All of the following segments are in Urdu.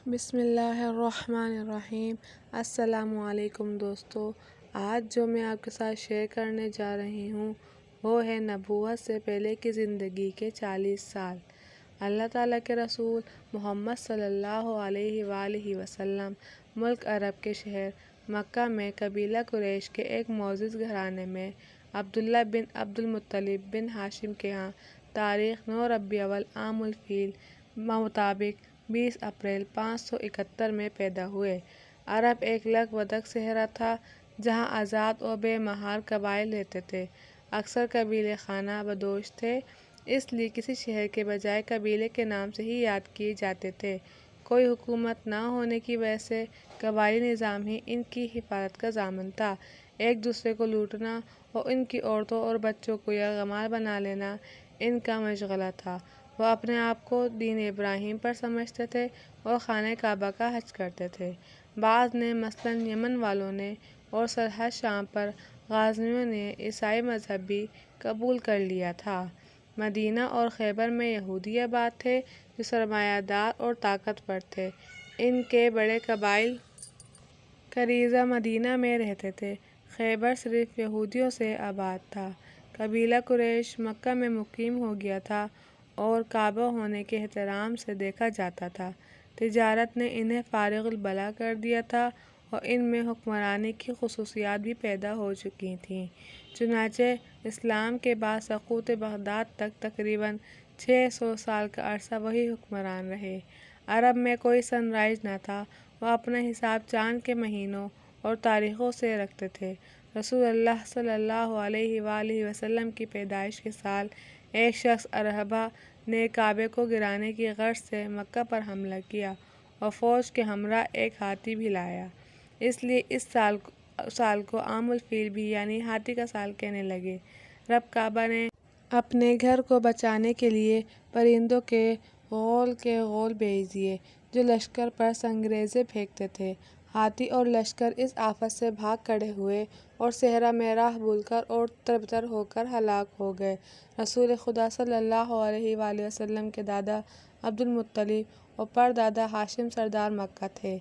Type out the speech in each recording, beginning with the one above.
بسم اللہ الرحمن الرحیم۔ السلام علیکم دوستو، آج جو میں آپ کے ساتھ شیئر کرنے جا رہی ہوں وہ ہے نبوت سے پہلے کی زندگی کے 40 سال۔ اللہ تعالیٰ کے رسول محمد صلی اللہ علیہ وآلہ وسلم ملک عرب کے شہر مکہ میں قبیلہ قریش کے ایک معزز گھرانے میں عبداللہ بن عبد المطلب بن ہاشم کے ہاں تاریخ 9 ربیع الاول عام الفیل مطابق 20 اپریل 571 میں پیدا ہوئے۔ عرب ایک لگ بدگ صحرا تھا جہاں آزاد و بے مہار قبائل رہتے تھے۔ اکثر قبیلے خانہ بدوش تھے، اس لیے کسی شہر کے بجائے قبیلے کے نام سے ہی یاد کیے جاتے تھے۔ کوئی حکومت نہ ہونے کی وجہ سے قبائلی نظام ہی ان کی حفاظت کا ضامن تھا۔ ایک دوسرے کو لوٹنا اور ان کی عورتوں اور بچوں کو یرغمال بنا لینا ان کا مشغلہ تھا۔ وہ اپنے آپ کو دین ابراہیم پر سمجھتے تھے اور خانہ کعبہ کا حج کرتے تھے۔ بعض نے مثلاً یمن والوں نے اور سرحد شام پر غازنیوں نے عیسائی مذہب بھی قبول کر لیا تھا۔ مدینہ اور خیبر میں یہودی آباد تھے جو سرمایہ دار اور طاقتور تھے۔ ان کے بڑے قبائل قریظہ مدینہ میں رہتے تھے۔ خیبر صرف یہودیوں سے آباد تھا۔ قبیلہ قریش مکہ میں مقیم ہو گیا تھا اور کعبہ ہونے کے احترام سے دیکھا جاتا تھا۔ تجارت نے انہیں فارغ البال کر دیا تھا اور ان میں حکمرانی کی خصوصیات بھی پیدا ہو چکی تھیں۔ چنانچہ اسلام کے بعد سقوط بغداد تک تقریباً 600 سال کا عرصہ وہی حکمران رہے۔ عرب میں کوئی سن رائز نہ تھا، وہ اپنا حساب چاند کے مہینوں اور تاریخوں سے رکھتے تھے۔ رسول اللہ صلی اللہ علیہ وآلہ وسلم کی پیدائش کے سال ایک شخص ارہبہ نے کعبے کو گرانے کی غرض سے مکہ پر حملہ کیا اور فوج کے ہمراہ ایک ہاتھی بھی لایا، اس لیے اس سال کو عام الفیل بھی یعنی ہاتھی کا سال کہنے لگے۔ رب کعبہ نے اپنے گھر کو بچانے کے لیے پرندوں کے غول بھیج دیے جو لشکر پر سنگریزیں پھینکتے تھے۔ ہاتھی اور لشکر اس آفت سے بھاگ کھڑے ہوئے اور صحرا میں راہ بھول کر اور تربتر ہو کر ہلاک ہو گئے۔ رسول خدا صلی اللہ علیہ وآلہ وسلم کے دادا عبد المطلب اور پردادا ہاشم سردار مکہ تھے۔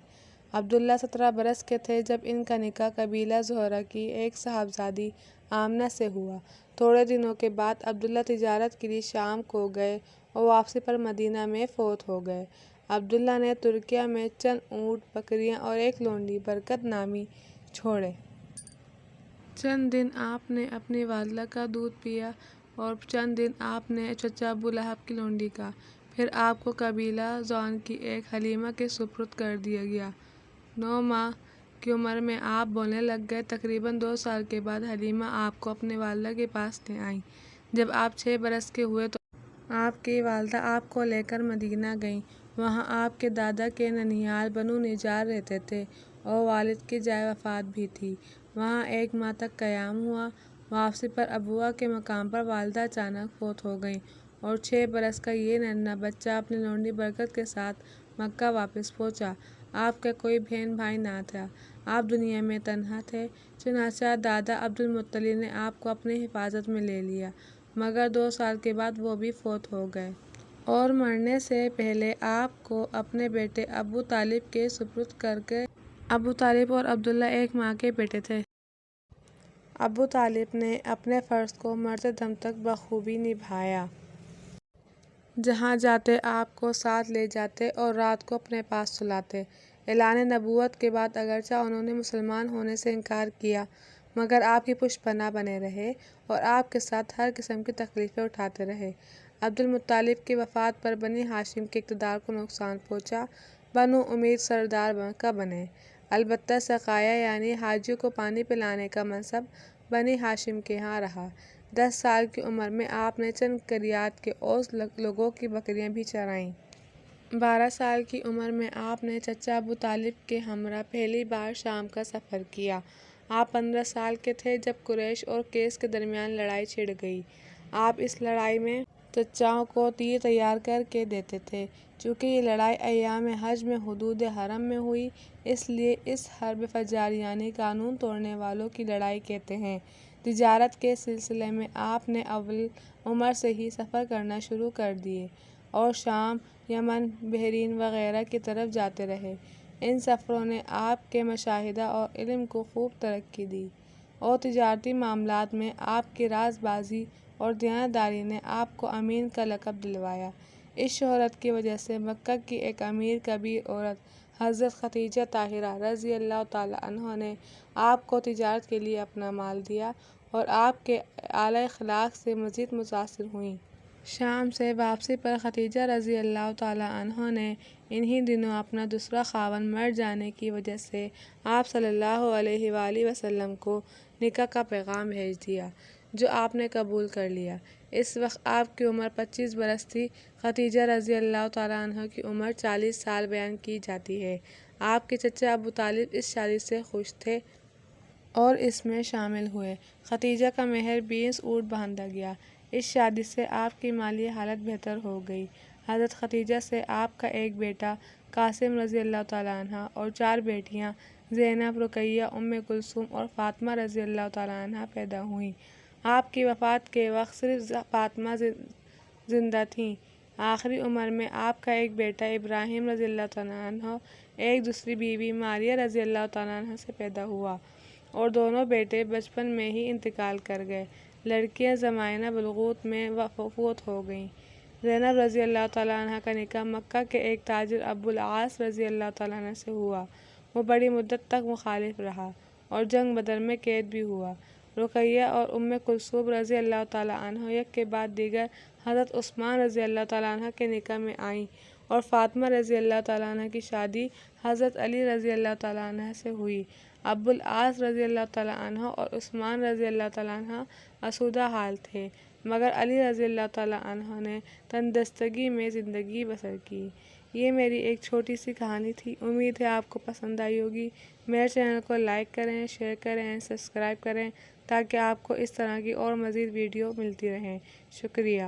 عبداللہ 17 برس کے تھے جب ان کا نکاح قبیلہ زہرہ کی ایک صاحبزادی آمنہ سے ہوا۔ تھوڑے دنوں کے بعد عبداللہ تجارت کے لیے شام کو گئے اور واپسی پر مدینہ میں فوت ہو گئے۔ عبداللہ نے ترکیہ میں چند اونٹ، بکریاں اور ایک لونڈی برکت نامی چھوڑے۔ چند دن آپ نے اپنی والدہ کا دودھ پیا اور چند دن آپ نے چچا ابو لہب کی لونڈی کا۔ پھر آپ کو قبیلہ زون کی ایک حلیمہ کے سپرد کر دیا گیا۔ 9 ماہ کی عمر میں آپ بولنے لگ گئے۔ تقریباً 2 سال کے بعد حلیمہ آپ کو اپنی والدہ کے پاس لے آئیں۔ جب آپ 6 برس کے ہوئے تو آپ کی والدہ آپ کو لے کر مدینہ گئیں۔ وہاں آپ کے دادا کے ننھیال بنو نجار رہتے تھے اور والد کی جائے وفات بھی تھی۔ وہاں 1 ماہ تک قیام ہوا۔ واپسی پر ابوا کے مقام پر والدہ اچانک فوت ہو گئیں اور 6 برس کا یہ ننھا بچہ اپنی لونڈی برکت کے ساتھ مکہ واپس پہنچا۔ آپ کا کوئی بہن بھائی نہ تھا، آپ دنیا میں تنہا تھے، چنانچہ دادا عبد المطلب نے آپ کو اپنی حفاظت میں لے لیا، مگر 2 سال کے بعد وہ بھی فوت ہو گئے۔ اور مرنے سے پہلے آپ کو اپنے بیٹے ابو طالب کے سپرد کر گئے۔ ابو طالب اور عبداللہ ایک ماں کے بیٹے تھے۔ ابو طالب نے اپنے فرض کو مرتے دم تک بخوبی نبھایا۔ جہاں جاتے آپ کو ساتھ لے جاتے اور رات کو اپنے پاس سلاتے۔ اعلان نبوت کے بعد اگرچہ انہوں نے مسلمان ہونے سے انکار کیا مگر آپ کی پشت پناہ بنے رہے اور آپ کے ساتھ ہر قسم کی تکلیفیں اٹھاتے رہے۔ عبد المطلب کی وفات پر بنی ہاشم کے اقتدار کو نقصان پہنچا۔ بنو امید سردار مکہ بنے۔ البتہ سقایا یعنی حاجیوں کو پانی پلانے کا منصب بنی ہاشم کے ہاں رہا۔ 10 سال کی عمر میں آپ نے چند قریات کے اوس لوگوں کی بکریاں بھی چرائیں۔ 12 سال کی عمر میں آپ نے چچا ابو طالب کے ہمراہ پہلی بار شام کا سفر کیا۔ آپ 15 سال کے تھے جب قریش اور قیس کے درمیان لڑائی چھڑ گئی۔ آپ اس لڑائی میں چچاؤں کو تیر تیار کر کے دیتے تھے۔ چونکہ یہ لڑائی ایام حج میں حدود حرم میں ہوئی اس لیے اس حرب فجار یعنی قانون توڑنے والوں کی لڑائی کہتے ہیں۔ تجارت کے سلسلے میں آپ نے اول عمر سے ہی سفر کرنا شروع کر دیے اور شام، یمن، بحرین وغیرہ کی طرف جاتے رہے۔ ان سفروں نے آپ کے مشاہدہ اور علم کو خوب ترقی دی اور تجارتی معاملات میں آپ کی راز بازی اور دیانتداری نے آپ کو امین کا لقب دلوایا۔ اس شہرت کی وجہ سے مکہ کی ایک امیر کبیر عورت حضرت خدیجہ طاہرہ رضی اللہ تعالیٰ عنہا نے آپ کو تجارت کے لیے اپنا مال دیا اور آپ کے اعلیٰ اخلاق سے مزید متاثر ہوئیں۔ شام سے واپسی پر خدیجہ رضی اللہ تعالیٰ عنہا نے انہی دنوں اپنا دوسرا خاوند مر جانے کی وجہ سے آپ صلی اللہ علیہ وآلہ وسلم کو نکاح کا پیغام بھیج دیا، جو آپ نے قبول کر لیا۔ اس وقت آپ کی عمر 25 برس تھی۔ خدیجہ رضی اللہ تعالیٰ عنہا کی عمر 40 سال بیان کی جاتی ہے۔ آپ کے چچا ابو طالب اس شادی سے خوش تھے اور اس میں شامل ہوئے۔ خدیجہ کا مہر 20 اونٹ باندھا گیا۔ اس شادی سے آپ کی مالی حالت بہتر ہو گئی۔ حضرت خدیجہ سے آپ کا ایک بیٹا قاسم رضی اللہ تعالیٰ عنہ اور 4 بیٹیاں زینب، رقیہ، ام کلثوم اور فاطمہ رضی اللہ تعالیٰ عنہ پیدا ہوئیں۔ آپ کی وفات کے وقت صرف فاطمہ زندہ تھیں۔ آخری عمر میں آپ کا ایک بیٹا ابراہیم رضی اللہ تعالیٰ عنہ ایک دوسری بیوی ماریہ رضی اللہ تعالیٰ عنہ سے پیدا ہوا اور دونوں بیٹے بچپن میں ہی انتقال کر گئے۔ لڑکیاں زمانہ بلوغت میں فوت ہو گئیں۔ زینب رضی اللہ تعالیٰ عنہ کا نکاح مکہ کے ایک تاجر ابو العاص رضی اللہ تعالیٰ عنہ سے ہوا۔ وہ بڑی مدت تک مخالف رہا اور جنگ بدر میں قید بھی ہوا۔ رقیہ اور ام کلثوم رضی اللہ تعالیٰ عنہ یک کے بعد دیگر حضرت عثمان رضی اللہ تعالیٰ عنہ کے نکاح میں آئیں اور فاطمہ رضی اللہ تعالیٰ عنہ کی شادی حضرت علی رضی اللہ تعالیٰ عنہ سے ہوئی۔ ابو العاص رضی اللہ تعالیٰ عنہ اور عثمان رضی اللہ تعالیٰ عنہ آسودہ حال تھے، مگر علی رضی اللہ تعالیٰ عنہ نے تندرستگی میں زندگی بسر کی۔ یہ میری ایک چھوٹی سی کہانی تھی۔ امید ہے آپ کو پسند آئی ہوگی۔ میرے چینل کو لائک کریں، شیئر کریں، سبسکرائب کریں تاکہ آپ کو اس طرح کی اور مزید ویڈیو ملتی رہیں۔ شکریہ۔